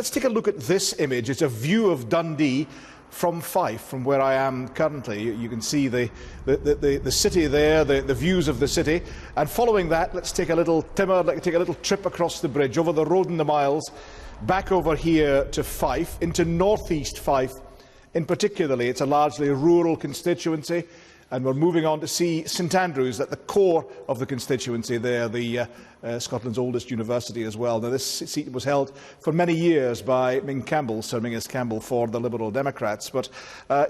let's take a look at this image. It's a view of Dundee from Fife, from where I am currently. You can see the city there, the views of the city. And following that, let's take a little trip across the bridge, over the road and the miles, back over here to Fife, into North East Fife. In particularly, it's a largely rural constituency, and we're moving on to see St Andrews at the core of the constituency there, Scotland's oldest university as well. Now, this seat was held for many years by Sir Mingus Campbell for the Liberal Democrats, but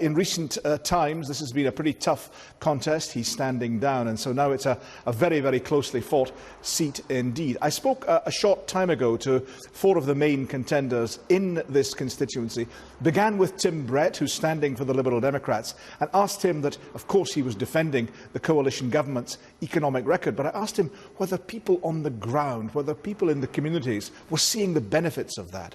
in recent times this has been a pretty tough contest. He's standing down, and so now it's a very, very closely fought seat indeed. I spoke a short time ago to 4 of the main contenders in this constituency. Began with Tim Brett, who's standing for the Liberal Democrats, and asked him that, of course, he was defending the coalition government's economic record, but I asked him whether people on the ground, whether people in the communities were seeing the benefits of that.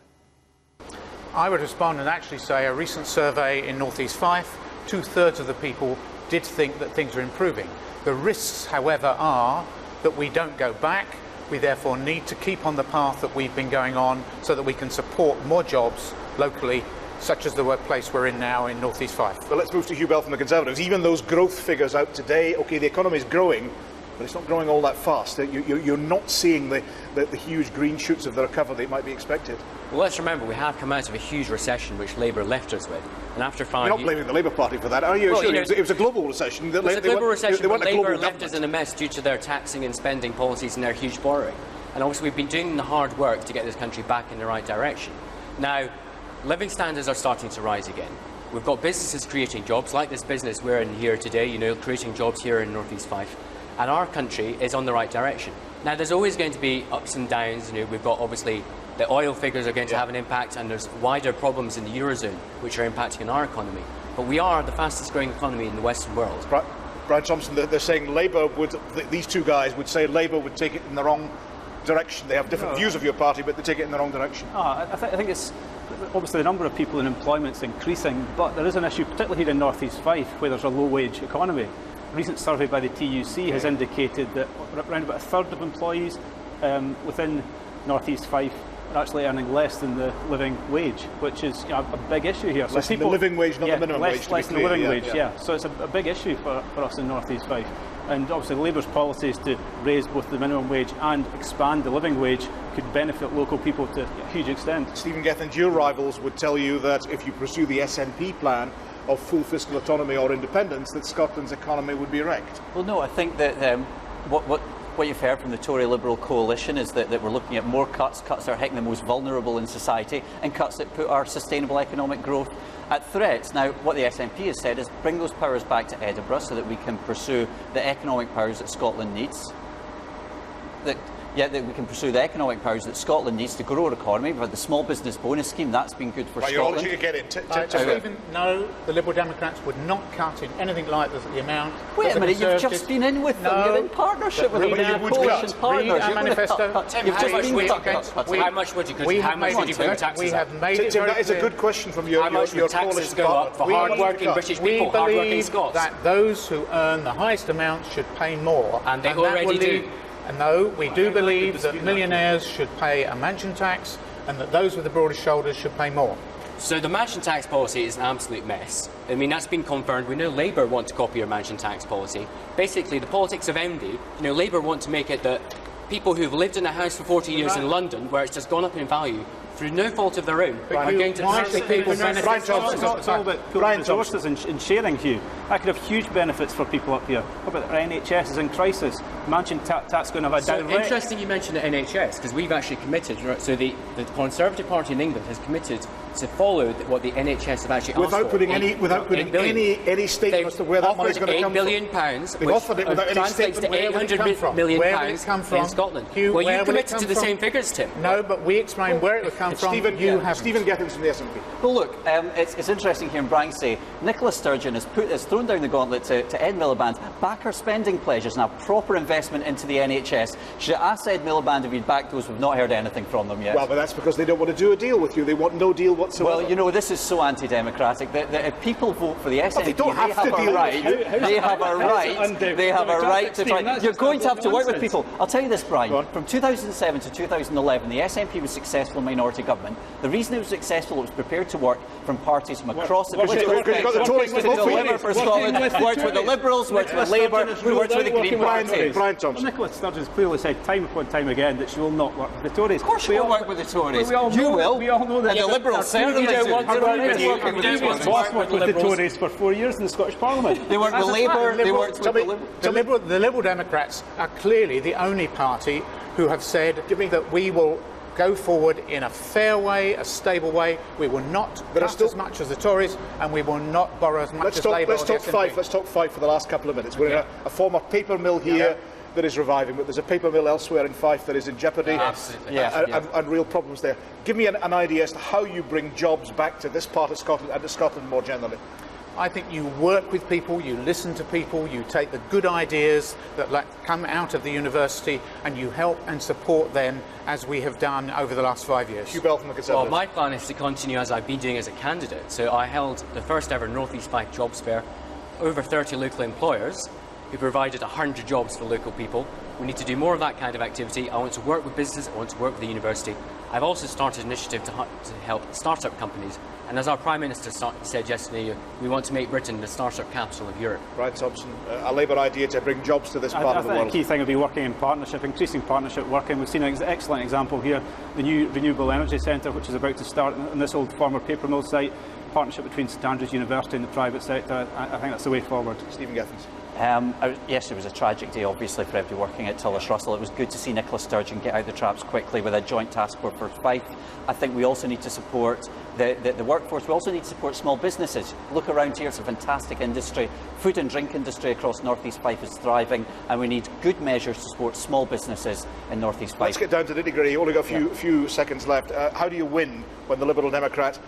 I would respond and actually say a recent survey in North East Fife, 2/3 of the people did think that things are improving. The risks, however, are that we don't go back. We therefore need to keep on the path that we've been going on so that we can support more jobs locally, such as the workplace we're in now in North East Fife. Well, let's move to Hugh Bell from the Conservatives. Even those growth figures out today, OK, the economy is growing, but it's not growing all that fast. You're not seeing the huge green shoots of the recovery that might be expected. Well, let's remember, we have come out of a huge recession which Labour left us with. And after 5 years... You're not blaming the Labour Party for that, are you? Well, sure, it was a global recession. It was a global recession, but Labour left us in a mess due to their taxing and spending policies and their huge borrowing. And obviously we've been doing the hard work to get this country back in the right direction. Now, living standards are starting to rise again. We've got businesses creating jobs, like this business we're in here today, creating jobs here in North East Fife. And our country is on the right direction. Now, there's always going to be ups and downs. We've got, obviously, the oil figures are going to have an impact, and there's wider problems in the Eurozone which are impacting on our economy. But we are the fastest growing economy in the Western world. Brian Thompson, they're saying Labour would, these two guys would say Labour would take it in the wrong direction. They have different views of your party, but they take it in the wrong direction. I think it's obviously the number of people in employment is increasing, but there is an issue, particularly here in North East Fife, where there's a low-wage economy. A recent survey by the TUC has indicated that around about 1/3 of employees within North East Fife are actually earning less than the living wage, which is a big issue here. So less than the living wage, not the minimum wage. Less than the living wage, So it's a big issue for us in North East Fife. And obviously Labour's policies to raise both the minimum wage and expand the living wage could benefit local people to a huge extent. Stephen Gethin, your rivals would tell you that if you pursue the SNP plan of full fiscal autonomy or independence, that Scotland's economy would be wrecked. Well, no, I think that what you've heard from the Tory Liberal coalition is that we're looking at more cuts that are hitting the most vulnerable in society, and cuts that put our sustainable economic growth at threat. Now, what the SNP has said is bring those powers back to Edinburgh so that we can pursue the economic powers that Scotland needs. That we can pursue the economic powers that Scotland needs to grow our economy. We've had the small business bonus scheme, that's been good for Scotland. You're get in. Stephen, no, the Liberal Democrats would not cut in anything like this at the amount. Wait a minute, you've just been in with them, you're in partnership with them, you're coalition partners. Read our manifesto. How much would you bring the taxes up? Tim, that is a good question from your taxes coalition go up for hard-working British people, hard-working Scots? That those who earn the highest amount should pay more. And they already do. No, we do believe that millionaires should pay a mansion tax and that those with the broadest shoulders should pay more. So the mansion tax policy is an absolute mess. I mean, that's been confirmed. We know Labour want to copy our mansion tax policy. Basically, the politics of MD, Labour want to make it that people who've lived in a house for 40 years in London, where it's just gone up in value, through no fault of their own, are going to... It's all about pooling resources and sharing, Hugh. That could have huge benefits for people up here. What about our NHS is in crisis? Mansion tax going to have a direct... Interesting you mentioned the NHS, because we've actually committed, so the Conservative Party in England has committed to follow what the NHS have actually asked for. Without putting any statement as to where that money is going to come from. £8 billion, They've offered it without any statement to £800 million in Scotland. Well, you committed to the same figures, Tim. No, but we explained where it would come from. Stephen Gethin from the SNP. Well, look, it's interesting hearing Brian say Nicola Sturgeon has thrown down the gauntlet to Ed Miliband, back her spending pledges, now proper investment into the NHS. Should have asked Ed Miliband if he'd back those. We've not heard anything from them yet. Well, but that's because they don't want to do a deal with you. They want no deal whatsoever. Well, this is so anti-democratic that if people vote for the SNP, they don't have to deal with you. They have a right. They have a right to try. You're going to have to work with people. I'll tell you this, Brian. From 2007 to 2011, the SNP was successful in minority Party government. The reason it was successful, it was prepared to work from parties from across the country. Deliver for Scotland, worked with the Liberals, worked with Labour, worked with the Green Party. Brian Thompson. Nicola Sturgeon has clearly said time upon time again that she will not work with the Tories. Of course she will work with the Tories. You will. We all know that. And the Liberals certainly don't want to work with the Tories for 4 years in the Scottish Parliament. They worked with Labour, they worked with the Liberal Democrats are clearly the only party who have said that we will go forward in a fair way, a stable way. We will not cut as much as the Tories, and we will not borrow as much as Labour. Let's talk Fife. Let's talk Fife for the last couple of minutes. We're in a former paper mill here that is reviving, but there's a paper mill elsewhere in Fife that is in jeopardy. Absolutely. And real problems there. Give me an idea as to how you bring jobs back to this part of Scotland and to Scotland more generally. I think you work with people, you listen to people, you take the good ideas that come out of the university and you help and support them as we have done over the last 5 years. Hugh Bell from the Conservatives. Well, my plan is to continue as I've been doing as a candidate. So I held the first ever North East Fife jobs fair, over 30 local employers who provided 100 jobs for local people. We need to do more of that kind of activity. I want to work with businesses, I want to work with the university. I've also started an initiative to help start-up companies. And as our Prime Minister said yesterday, we want to make Britain the start-up capital of Europe. Brian Thompson, a Labour idea to bring jobs to this part of the world. I think the key thing will be working in partnership, increasing partnership working. We've seen an excellent example here, the new Renewable Energy Centre, which is about to start on this old former paper mill site. Partnership between St Andrews University and the private sector. I think that's the way forward. Stephen Gethens. Yes, it was a tragic day, obviously, for everybody working at Tullis Russell. It was good to see Nicola Sturgeon get out the traps quickly with a joint task force for Fife. I think we also need to support the workforce. We also need to support small businesses. Look around here, it's a fantastic industry. Food and drink industry across North East Fife is thriving, and we need good measures to support small businesses in North East Fife. Let's get down to the nitty-gritty. You've only got a few seconds left. How do you win when the Liberal Democrat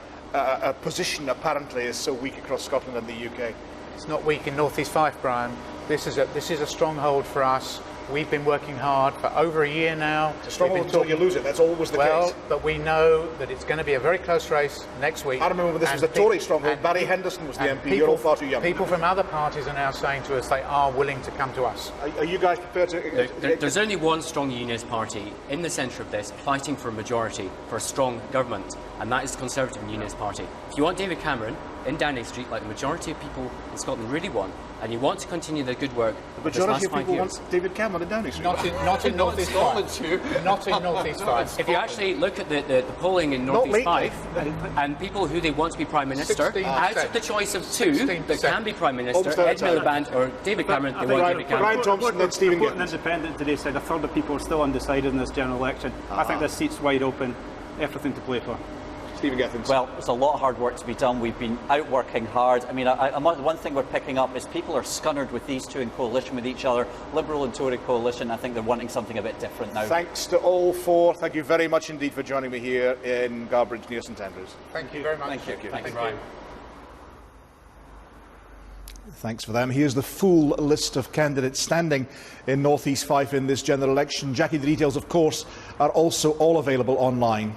position apparently is so weak across Scotland and the UK? It's not weak in North East Fife, Brian. This is a stronghold for us. We've been working hard for over a year now. It's a stronghold until you lose it. That's always the case. But we know that it's going to be a very close race next week. I remember this was a Tory stronghold. Barry Henderson was the MP. You're all far too young. People from other parties are now saying to us they are willing to come to us. Are you guys prepared to... There's only one strong unionist party in the centre of this, fighting for a majority, for a strong government, and that is the Conservative Unionist Party. If you want David Cameron in Downing Street, like the majority of people in Scotland really want, and you want to continue the good work the majority of people want David Cameron in Downing Street. Not in North East Fife. Not in North East Fife. If you actually look at the polling in North East Fife and people who they want to be Prime Minister, out of the choice of two that can be Prime Minister, Ed Miliband or David Cameron, they want David Cameron. Brian Thompson and Stephen Gittins. An independent today said a third of people are still undecided in this general election. I think this seat's wide open, everything to play for. Stephen Gethins. Well, there's a lot of hard work to be done. We've been out working hard. I mean, one thing we're picking up is people are scunnered with these two in coalition with each other, Liberal and Tory coalition. I think they're wanting something a bit different now. Thanks to all four. Thank you very much indeed for joining me here in Garbridge near St Andrews. Thank you very much. Thank you. Thanks, Brian. Thanks for them. Here's the full list of candidates standing in North East Fife in this general election. Jackie, the details, of course, are also all available online.